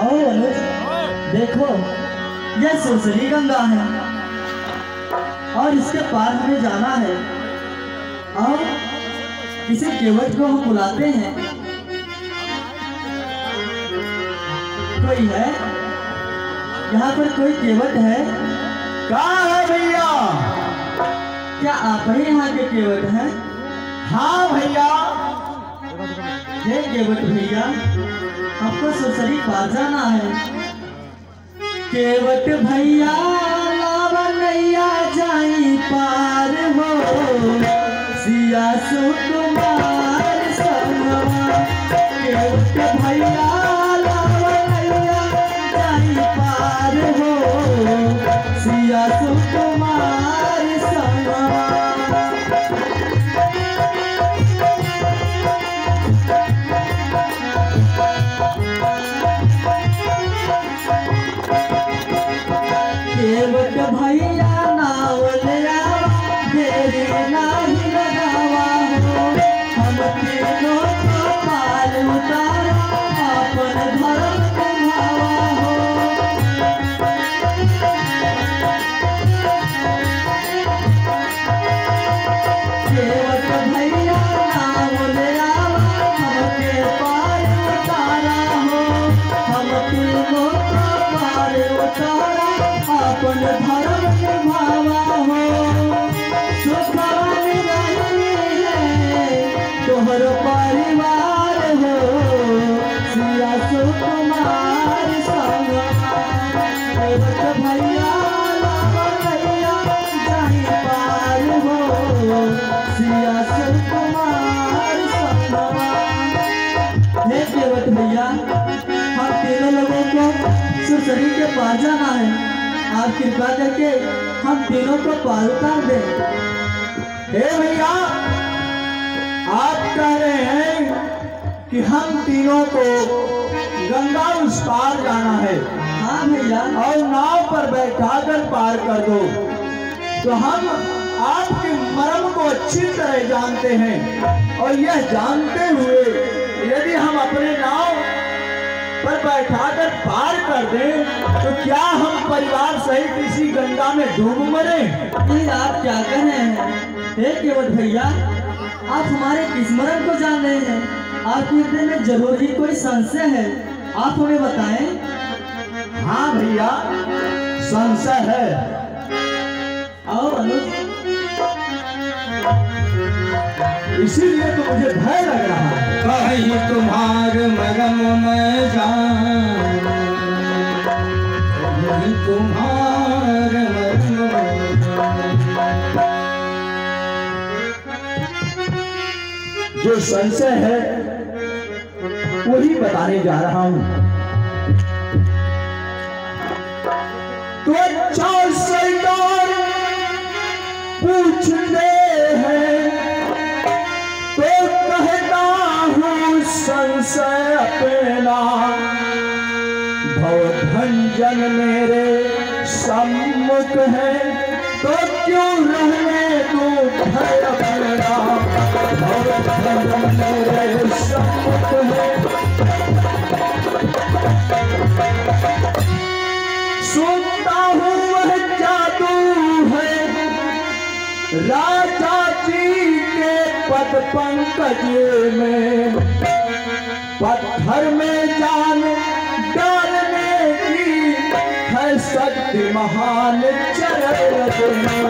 और अनुज देखो, यह सुरसरी गंगा है और इसके पार हमें जाना है। और किसी केवट को हम बुलाते हैं। कोई है यहाँ पर? कोई केवट है? कहाँ है भैया? क्या आप ही यहाँ के केवट हैं? हाँ भैया। हे केवट भैया, आपको सुरसरी पार जाना है। केवट भैया लावनैया जाई पार हो, सिया सुकुमार संगवा। केवट भैया लावनैया जाई पार हो, सिया सुकुमार संगवा। केवट भैया नाव ले आवा, देरी नाही लगावा हो। हम तीनों को पार उतारा, अपन धर्म निभावा हो। केवट भैया नाव ले आवा, हमके पार उतारा हो। हम तीनों को पार उतारा, अपन धर्म निभावा हो। सुखवान नहीं है तोहर परिवार हो, सिया सुकुमार संगवा। केवट भैया लावनैया जाई पार हो, सिया सुकुमार संगवा। हे केवट भैया, हम तीनों लोगों को सुरसरी के पार जाना है। आप कृपा करके हम तीनों को पार उतार दें। हे भैया, आप कह रहे हैं कि हम तीनों को गंगा उस पार जाना है। हाँ भैया। और नाव पर बैठाकर पार कर दो। तो हम आपके मर्म को अच्छी तरह जानते हैं और यह जानते हुए यदि हम अपने नाव पर बैठाकर पार कर दें तो क्या हम परिवार सहित इसी गंगा में डूब मरे? नहीं, आप क्या कह रहे हैं? हे केवट भैया, आप हमारे किस मर्म को जान रहे हैं? आपके हृदय में जरूर ही कोई संशय है, आप हमें बताएं। हाँ भैया, संशय है। और अनुज, इसीलिए तो मुझे भय लग रहा है। कहीं तुम्हार मरम में जान, कहीं तुम्हार मरम में जान। जो संशय है वही बताने जा रहा हूं। तो अच्छा सरकार पूछते हैं तो कहता हूँ संशय अपना। भवभंजन मेरे सम्मुख है तो क्यों रहने दूं भय अपना। भवभंजन मेरे सम्मुख है। सुनता हूँ वह जादू है राजा जी के पद पंकज में। पत्थर में जान डालने की है शक्ति महान चरण में।